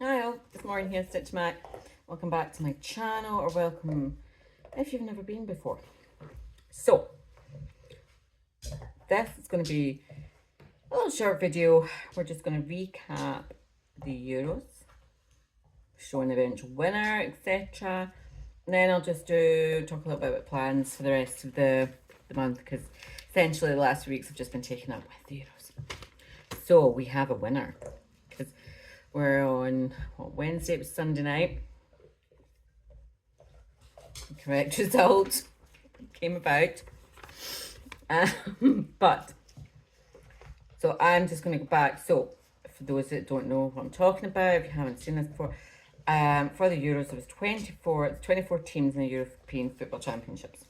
Hi all, it's Maureen here, Stitch Mac. Welcome back to my channel, or welcome if you've never been before. So, this is going to be a little short video. We're just going to recap the Euros, show an eventual winner, etc. And then I'll just talk a little bit about plans for the rest of the month, because essentially the last few weeks have just been taken up with the Euros. So, we have a winner, because we're on Wednesday. It was Sunday night. The correct result came about. But so I'm just going to go back. So for those that don't know what I'm talking about, if you haven't seen this before, for the Euros there was 24 teams in the European Football Championships.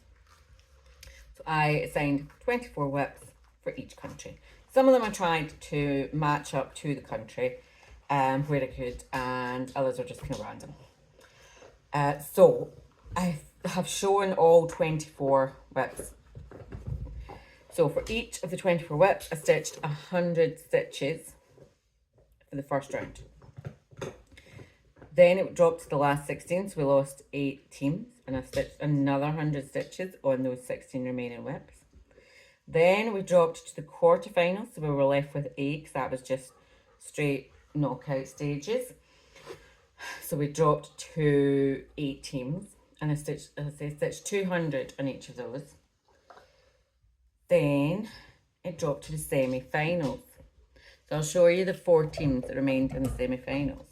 So I assigned 24 whips for each country. Some of them I tried to match up to the country where I could, and others are just kind of random. So I have shown all 24 whips. So for each of the 24 whips, I stitched 100 stitches for the first round. Then it dropped to the last 16, so we lost 8 teams, and I stitched another 100 stitches on those 16 remaining whips. Then we dropped to the quarterfinals, so we were left with 8, because that was just straight knockout stages. So we dropped to 8 teams, and I stitched 200 on each of those. Then it dropped to the semi-finals. So I'll show you the 4 teams that remained in the semi-finals.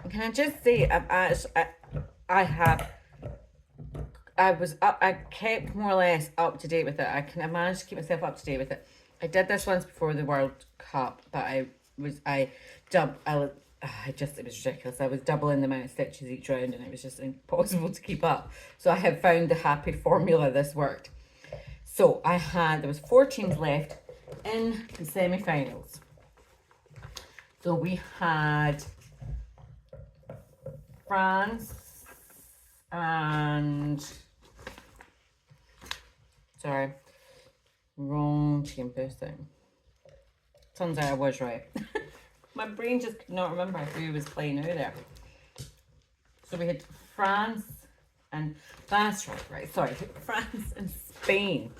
And can I just say, I kept more or less up to date with it. I managed to keep myself up to date with it. I did this once before the World Cup, but it was ridiculous. I was doubling the amount of stitches each round, and it was just impossible to keep up. So I have found the happy formula. This worked. So there was 4 teams left in the semi-finals. So we had France and, sorry, wrong team boosting. Turns out I was right. My brain just could not remember who was playing who there. So we had France and France and Spain.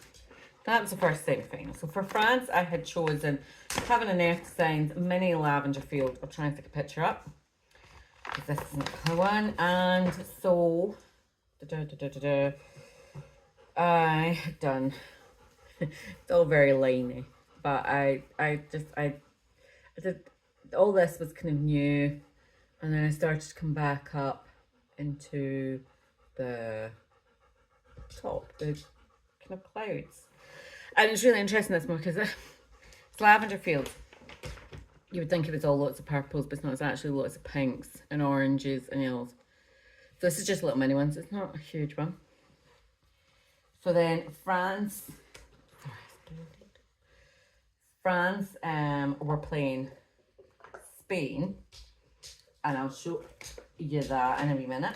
That was the first semi-final. So for France, I had chosen Heaven and Earth Designs, Mini Lavender Field. I'll try and stick a picture up, because this isn't the one. And so I had done, it's all very liney, but I did, all this was kind of new, and then I started to come back up into the top, the kind of clouds. And it's really interesting, this one, because it's lavender field. You would think it was all lots of purples, but it's not. It's actually lots of pinks and oranges and yellows. So this is just little mini ones. It's not a huge one. So then France were playing Spain, and I'll show you that in a wee minute.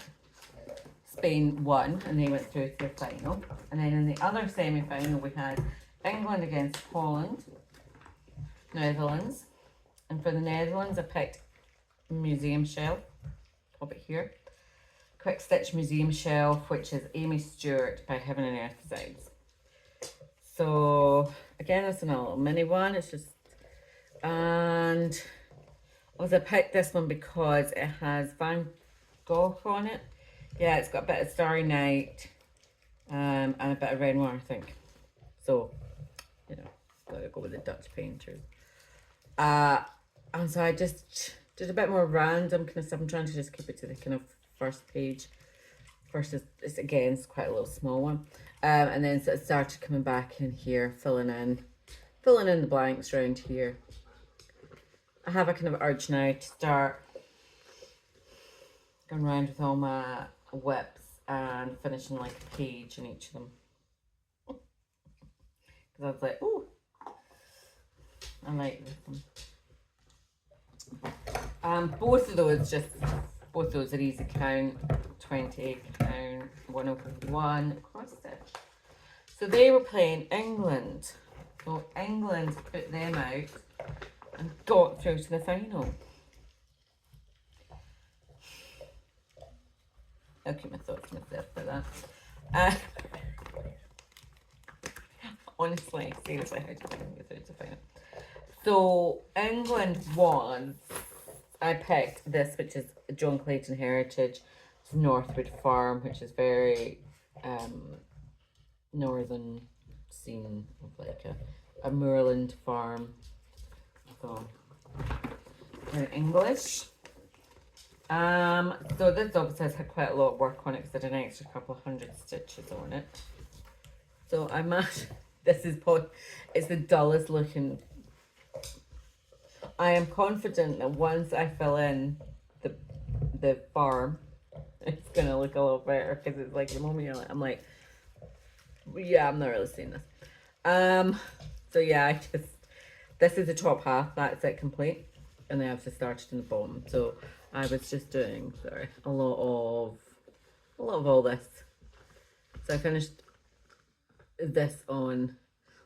Spain won, and they went through to the final. And then in the other semi-final, we had England against Holland, Netherlands. And for the Netherlands, I picked Museum Shelf, pop it here. Quick Stitch Museum Shelf, which is Amy Stewart by Heaven and Earth Designs. So again, it's another little mini one. It's just, and I picked this one because it has Van Gogh on it. Yeah, it's got a bit of Starry Night and a bit of Renoir, I think. So, you know, gotta go with the Dutch painters. And so I just did a bit more random kind of stuff. I'm trying to just keep it to the kind of first page. First is, it's quite a little small one. And then so it started coming back in here, filling in the blanks around here. I have a kind of urge now to start going around with all my whips and finishing like a page in each of them. Because I was like, ooh, I like this one. Both of those are easy count, 28 count, 101 cross stitch. So they were playing England. So England put them out and got through to the final. I'll keep my thoughts to myself for that. Uh, honestly, seriously, how do you think I'm going to find it? So, England was, I picked this, which is John Clayton Heritage. It's Northwood Farm, which is very northern scene of like a moorland farm. So, in English. So this obviously has had quite a lot of work on it because I did an extra couple of 100 stitches on it. So I must, this is it's the dullest looking. I am confident that once I fill in the farm, it's gonna look a little better because it's like the moment I'm like, yeah, I'm not really seeing this. So yeah, this is the top half, that's it complete. And then I've just started in the bottom. So I was just doing, a lot of all this. So I finished this on,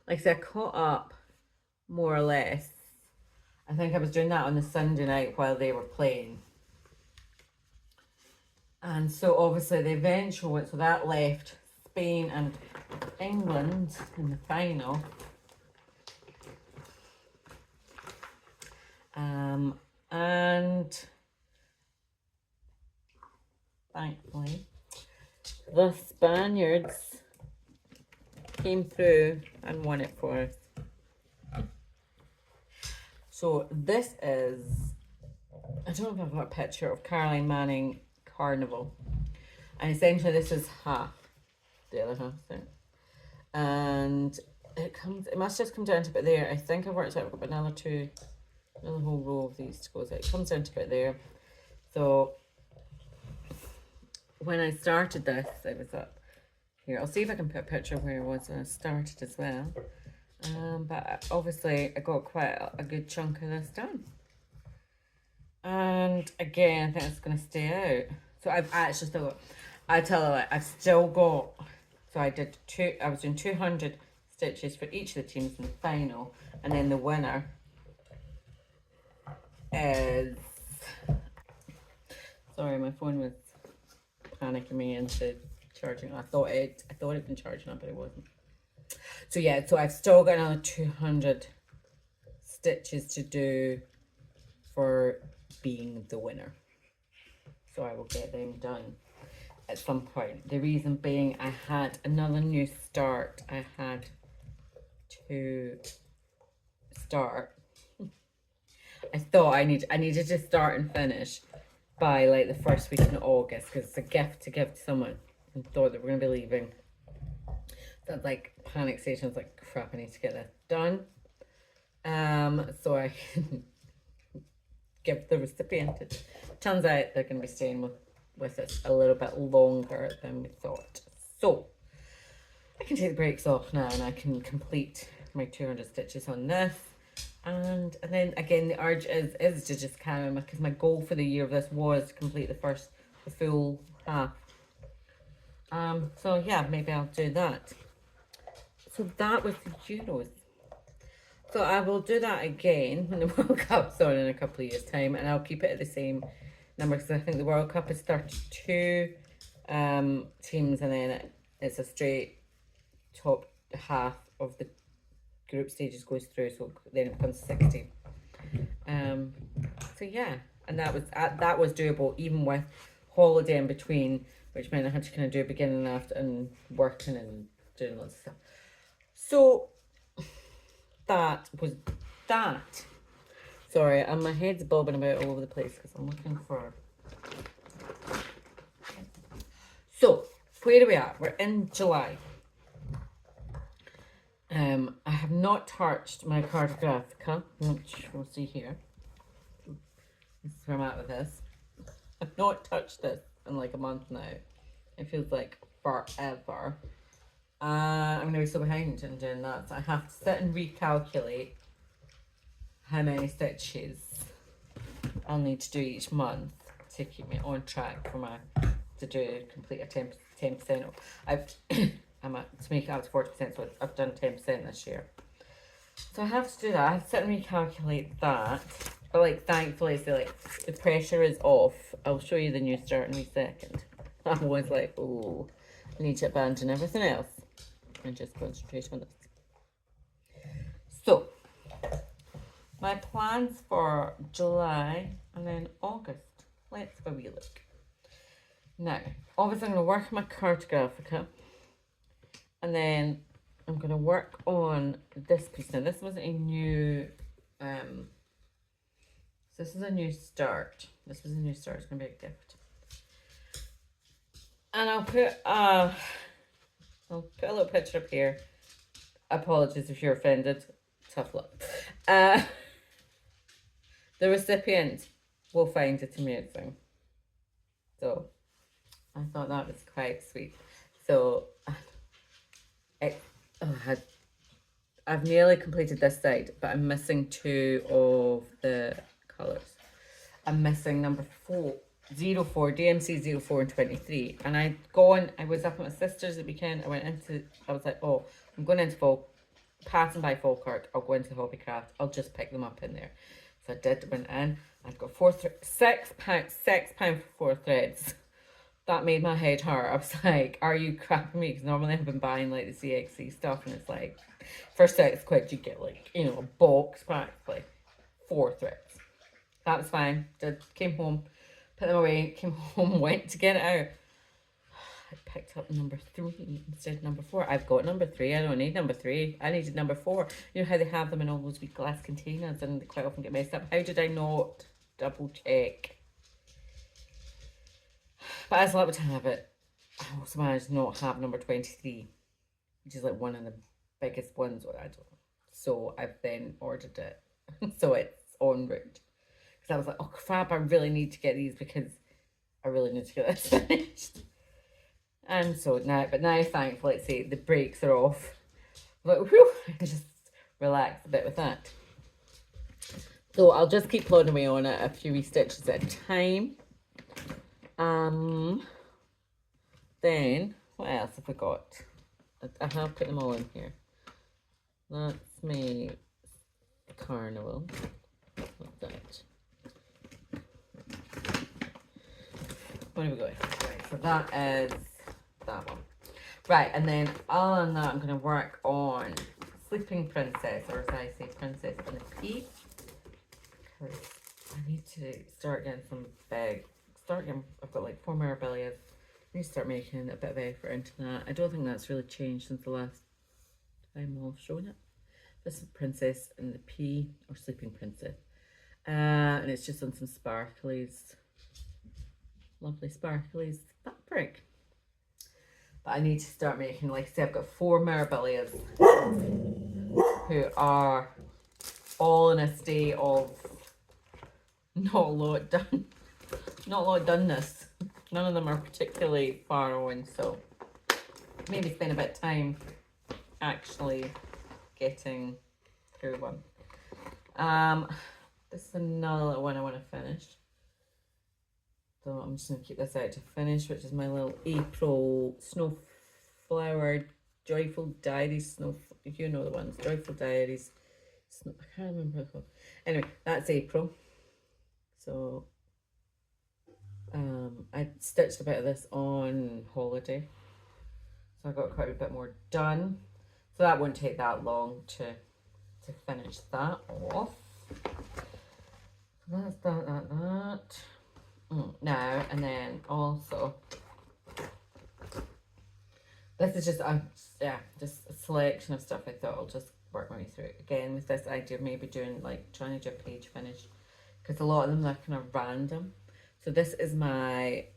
like I said, I caught up more or less. I think I was doing that on the Sunday night while they were playing. And so obviously the eventual one, so that left Spain and England in the final. And thankfully the Spaniards came through and won it for us. So this is, I don't know if I've got a picture of Caroline Manning Carnival, and essentially this is half, the other half there, and it must just come down to about there. I think I've worked out I've got another whole row of these to go. So it comes down to about there. So when I started this, I was up here. I'll see if I can put a picture of where I was when I started as well. But obviously I got quite a good chunk of this done. And again, I think it's going to stay out. So I've actually still got, I tell you what, I've still got, so I was doing 200 stitches for each of the teams in the final. And then the winner is, sorry, my phone was panicking me into charging. I thought it'd been charging up, but it wasn't. So yeah, so I've still got another 200 stitches to do for being the winner. So I will get them done at some point. The reason being, I had another new start. I had to start. I thought I needed to start and finish by like the first week in August because it's a gift to give to someone, and thought that we're going to be leaving. So it's like panic station. It's like, crap, I need to get this done. So I give the recipient it. Turns out they're going to be staying with us a little bit longer than we thought. So I can take the breaks off now and I can complete my 200 stitches on this. And then again, the urge is to just carry on, because my goal for the year of this was to complete the full half. So yeah, maybe I'll do that. So that was the Euros. So I will do that again when the World Cup's on in a couple of years' time, and I'll keep it at the same number because I think the World Cup is 32 teams, and then it's a straight top half of the group stages goes through, so then it becomes 60. So yeah, and that was doable even with holiday in between, which meant I had to kind of do a beginning and after and working and doing lots of stuff. So that was that. Sorry, and my head's bobbing about all over the place because I'm looking for. So where are we at? We're in July. I have not touched my Cartographica, which we'll see here. This is where I'm at with this. I've not touched this in like a month now. It feels like forever. I'm going to be so behind in doing that. So I have to sit and recalculate how many stitches I'll need to do each month to keep me on track for complete a 10%. I'm to make it up to 40%, so I've done 10% this year. So I have to do that. I have to sit and recalculate that. But like, thankfully, so like the pressure is off. I'll show you the new start in a second. I was like, oh, I need to abandon everything else and just concentrate on this. So, my plans for July and then August. Let's have a wee look. Now, obviously I'm going to work on my cartographica. And then I'm going to work on this piece. Now, this was a new, this is a new start. This was a new start. It's going to be a gift. And I'll put a little picture up here. Apologies if you're offended. Tough luck. The recipient will find it amusing. So, I thought that was quite sweet. So, I've nearly completed this side, but I'm missing 2 of the colours. I'm missing number 4, DMC 04 and 23. And I was up at my sister's the weekend. I was like, oh, I'm going into passing by Falkirk. I'll go into Hobbycraft. I'll just pick them up in there. So I did, went in. I've got £6 for 4 threads. That made my head hurt. I was like, are you crapping me? Because normally I've been buying like the CXC stuff and it's like, for £6 you get like, you know, a box practically. 4 threads. That was fine. Came home, put them away, came home, went to get it out. I picked up number 3 instead of number 4. I've got number 3. I don't need number 3. I needed number 4. You know how they have them in all those big glass containers and they quite often get messed up. How did I not double check? But as luck would have it, I also managed to not have number 23, which is like one of the biggest ones. I don't know. So I've then ordered it. So it's en route. Because I was like, oh crap, I really need to get these because I really need to get this finished. And so now, thankfully, let's say the brakes are off. I'm like, whew, I can just relax a bit with that. So I'll just keep plodding away on it a few wee stitches at a time. Then, what else have I got? I have put them all in here. That's my carnival. What's that? What have we got? Right, so that is that one. Right, and then other than that, I'm going to work on Sleeping Princess, or as I say, Princess in a Pea. Because I need to start getting some big. I've got like 4 Mirabilias. I need to start making a bit of effort into that. I don't think that's really changed since the last time I've shown it. This is Princess in the Pea, or Sleeping Princess. And it's just on some sparklies. Lovely sparklies fabric. But I need to start making, like I said, I've got 4 Mirabilias who are all in a state of not a lot done. Not a lot doneness. None of them are particularly far on, so maybe spend a bit of time actually getting through one. This is another little one I want to finish. So I'm just going to keep this out to finish, which is my little April Snowflower Joyful Diaries. You know the ones. Joyful Diaries. I can't remember what it's called. Anyway, that's April. So I stitched a bit of this on holiday. So I got quite a bit more done. So that won't take that long to finish that off. So that's that. Now, and then also, this is just a selection of stuff I thought I'll just work my way through. Again, with this idea of maybe doing, like, trying to do a page finish. Because a lot of them are kind of random. So this is my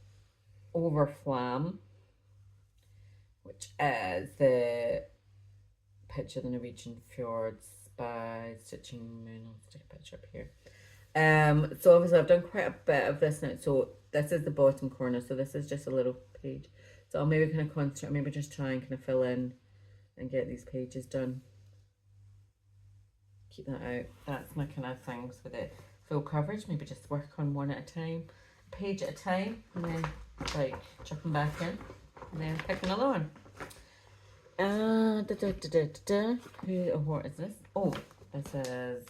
Overflam, which is the picture of the Norwegian fjords by Stitching Moon. I'll stick a picture up here. So obviously I've done quite a bit of this now. So this is the bottom corner. So this is just a little page. So I'll maybe kind of concentrate, maybe just try and kind of fill in and get these pages done. Keep that out. That's my kind of things with it. Full coverage, maybe just work on one at a time, page at a time, and then like chuck them back in, and then pick another one. What is this? Oh, this is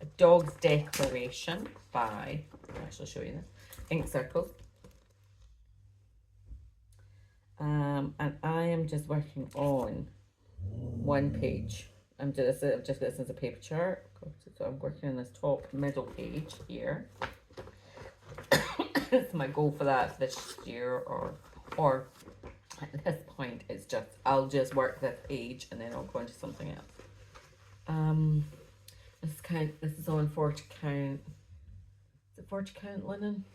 A Dog's Declaration by, I'll actually show you this, Ink Circles. And I am just working on one page. I've just got this as a paper chart. So I'm working on this top middle page here. It's my goal for that for this year, or at this point it's just I'll just work this page and then I'll go into something else. This is on 40 count. Is it 40 count linen?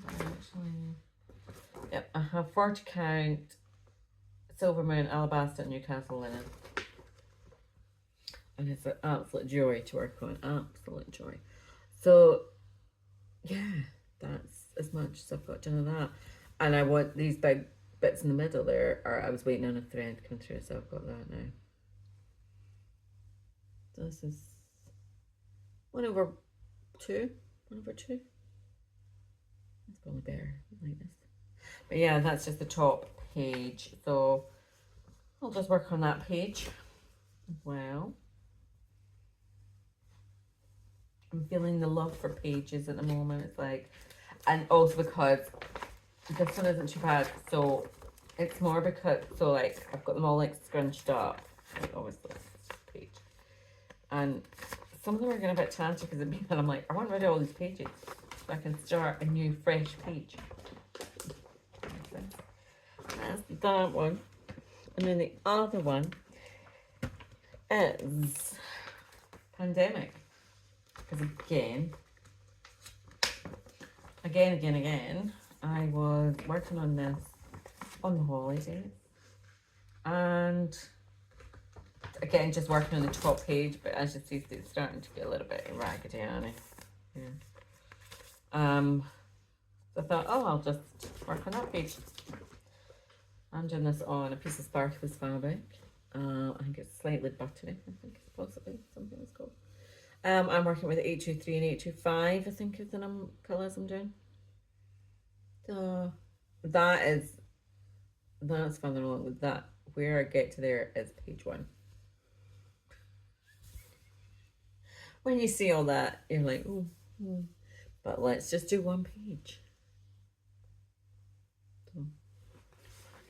Actually, yep, I have 40 count Silver Moon Alabaster Newcastle linen. And it's an absolute joy to work on, absolute joy. So, yeah, that's as much as I've got done of that. And I want these big bits in the middle there, or I was waiting on a thread to come through, so I've got that now. So this is 1/2. 1/2. That's probably better like this. But yeah, that's just the top page. So I'll just work on that page as well. I'm feeling the love for pages at the moment. It's like, and also because this one isn't too bad, so it's more because, so like I've got them all like scrunched up, like obviously this page, and some of them are getting a bit tanty because I'm like, I want rid of all these pages so I can start a new fresh page. That's that one. And then the other one is pandemic. Because again, I was working on this on the holidays. And again, just working on the top page, but as you see, it's starting to get a little bit raggedy, Annie. Yeah. So I thought, oh, I'll just work on that page. I'm doing this on a piece of sparkles fabric. I think it's slightly buttery, I think it's possibly something it's called. I'm working with 823 and 825, I think is the colours I'm doing. So that's further along with that. Where I get to there is page 1. When you see all that, you're like, oh, but let's just do one page. So,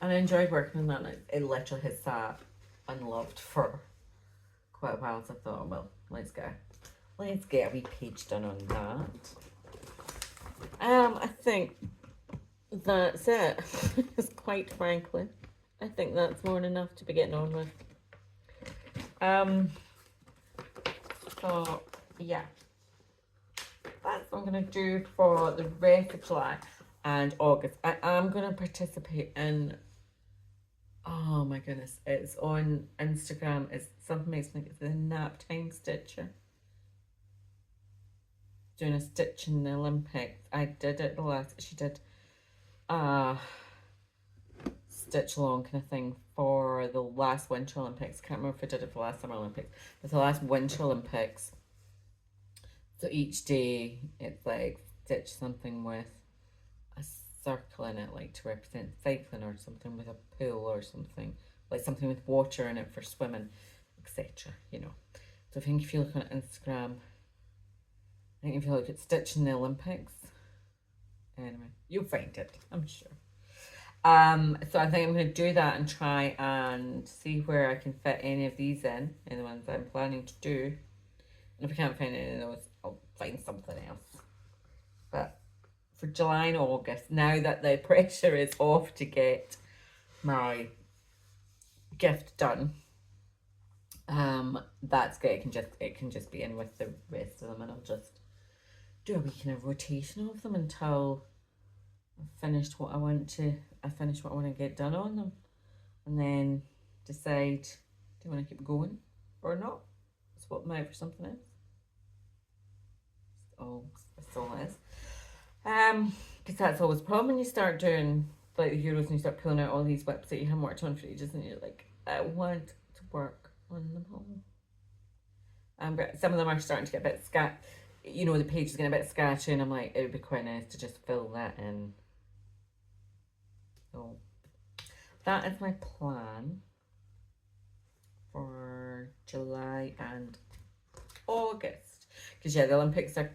and I enjoyed working on that. It literally has sat unloved for quite a while, so I thought, well, let's get a wee page done on that. I think that's it. Just quite frankly, I think that's more than enough to be getting on with. So yeah, that's what I'm gonna do for the rest of July and August. I am gonna participate in, oh my goodness, it's on Instagram. It's something makes me think it's the Nap Time Stitcher. Doing a stitch in the Olympics. I did it she did stitch along kind of thing for the last Winter Olympics. Can't remember if I did it for the last Summer Olympics, but the last Winter Olympics. So each day it's like stitch something with a circle in it, like to represent cycling, or something with a pool, or something like something with water in it for swimming, etc. You know. So I think if you look on Instagram, I think if you look at Stitch in the Olympics, anyway, you'll find it, I'm sure. So I think I'm going to do that and try and see where I can fit any of these in, and the ones I'm planning to do. And if I can't find any of those, I'll find something else. But for July and August, now that the pressure is off to get my gift done, that's good. It can just be in with the rest of them, and I'll just do a wee kind of rotation of them until I've finished what I want to get done on them, and then decide, do I want to keep going or not? Swap them out for something else. That's all it is. Because that's always a problem when you start doing like the Euros and you start pulling out all these whips that you haven't worked on for ages, and you're like, I want to work on them all. But some of them are starting to get a bit the page is getting a bit sketchy, and I'm like, it would be quite nice to just fill that in. So that is my plan for July and August. Because yeah, the Olympics are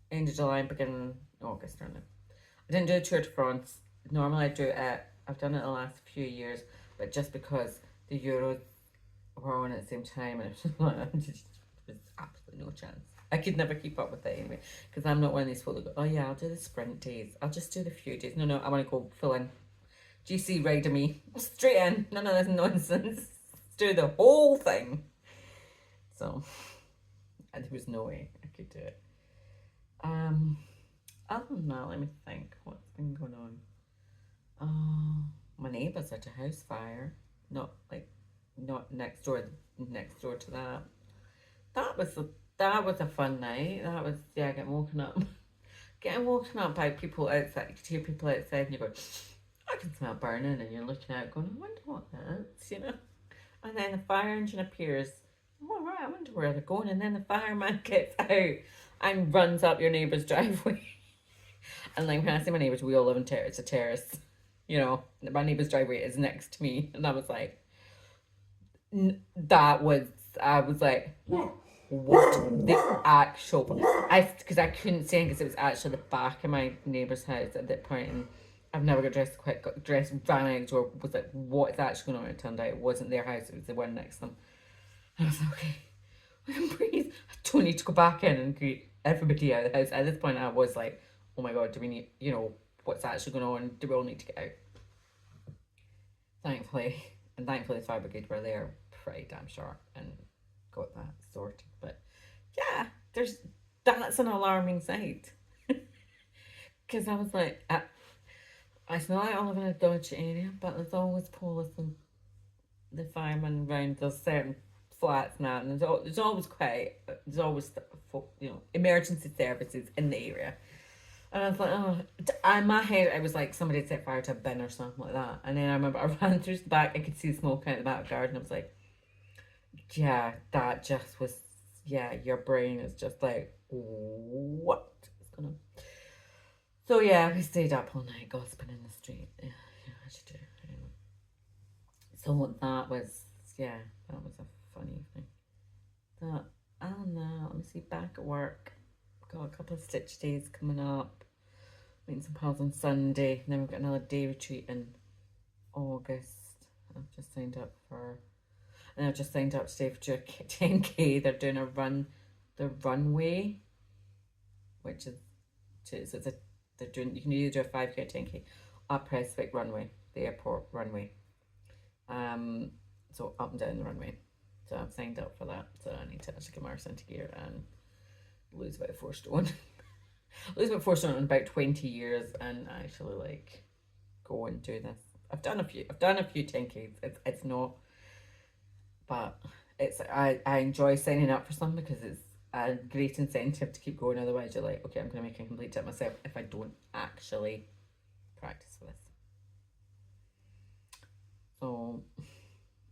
end of July and beginning August, aren't they? didn't do the Tour de France. Normally I do it, I've done it the last few years, but just because the Euros were on at the same time, and there's absolutely no chance. I could never keep up with it anyway, because I'm not one of these people that go, oh yeah, I'll do the sprint days. I'll just do the few days. No, I want to go full in. GC ride me. Straight in. None of this nonsense. Let's do the whole thing. So, and there was no way I could do it. Other than that, let me think. What's been going on? Oh, my neighbours had a house fire. Not next door to that. That was a fun night. That was, yeah, getting woken up by people outside. You could hear people outside and you go, I can smell burning, and you're looking out going, I wonder what that is, you know. And then the fire engine appears. Oh, right, I wonder where they're going. And then the fireman gets out and runs up your neighbour's driveway. And like, when I say my neighbours, we all live in it's a terrace. You know, my neighbour's driveway is next to me. And I was like, I was like, what the actual, because I couldn't say it because it was actually the back of my neighbour's house at that point, and I've never got dressed, ran out the door, was like, what is actually going on? It turned out it wasn't their house, it was the one next to them. And I was like, okay, I can breathe. I don't need to go back in and greet everybody out of the house. At this point, I was like, oh my God, do we need, you know, what's actually going on? Do we all need to get out? Thankfully the fire brigade were there pretty damn sharp and got that sorted. But yeah, that's an alarming sight. Because I was like, it's not like I live in a dodgy area, but there's always police and the firemen around. There's certain flats now, and there's always you know, emergency services in the area. And I was like, oh, in my head, I was like, somebody had set fire to a bin or something like that. And then I remember I ran through the back, I could see the smoke out the back garden. I was like, yeah, that just was, yeah, your brain is just like, what is going on? So yeah, we stayed up all night gossiping in the street. Yeah, as you do. Anyway. So that was a fun evening. That, I don't know, let me see, back at work. Got a couple of stitch days coming up. Meeting some pals on Sunday. And then we've got another day retreat in August. I've just signed up today for 10k. They're doing the runway, which is, so they're doing, you can either do a 5k or 10k up Prestwick runway, the airport runway. So up and down the runway. So I've signed up for that. So I need to actually get my arse into gear and lose about 4 stone. Lose about 4 stone in about 20 years and actually like go and do this. I've done a few 10Ks. It's not, but it's, I enjoy signing up for something because it's a great incentive to keep going. Otherwise you're like, okay, I'm going to make a complete tip myself if I don't actually practice for this. So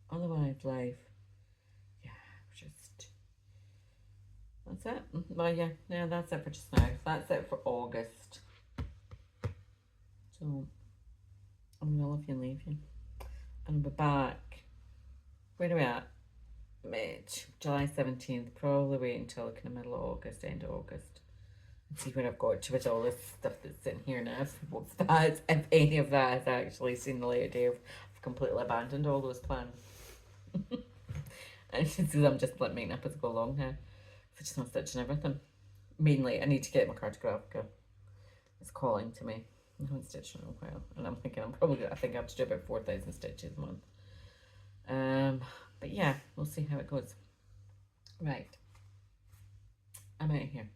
otherwise life, that's it. Well, yeah, that's it for just now. That's it for August. So I'm gonna love you and leave you, and I'll be back. Where are we at? July 17th. Probably wait until like in the middle of August, end of August, and see where I've got to with all this stuff that's in here now. If any of that has actually seen the light of day, I've completely abandoned all those plans. And I'm just like making up as I go along now. I just want stitching everything. Mainly, I need to get my cartographica. It's calling to me. I haven't stitched in a while, and I'm thinking I think I have to do about 4,000 stitches a month. But yeah, we'll see how it goes. Right, I'm out of here,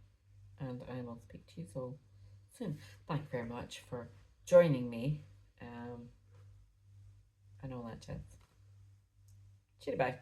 and I will speak to you so soon. Thank you very much for joining me. And all that jazz. Cheery bye.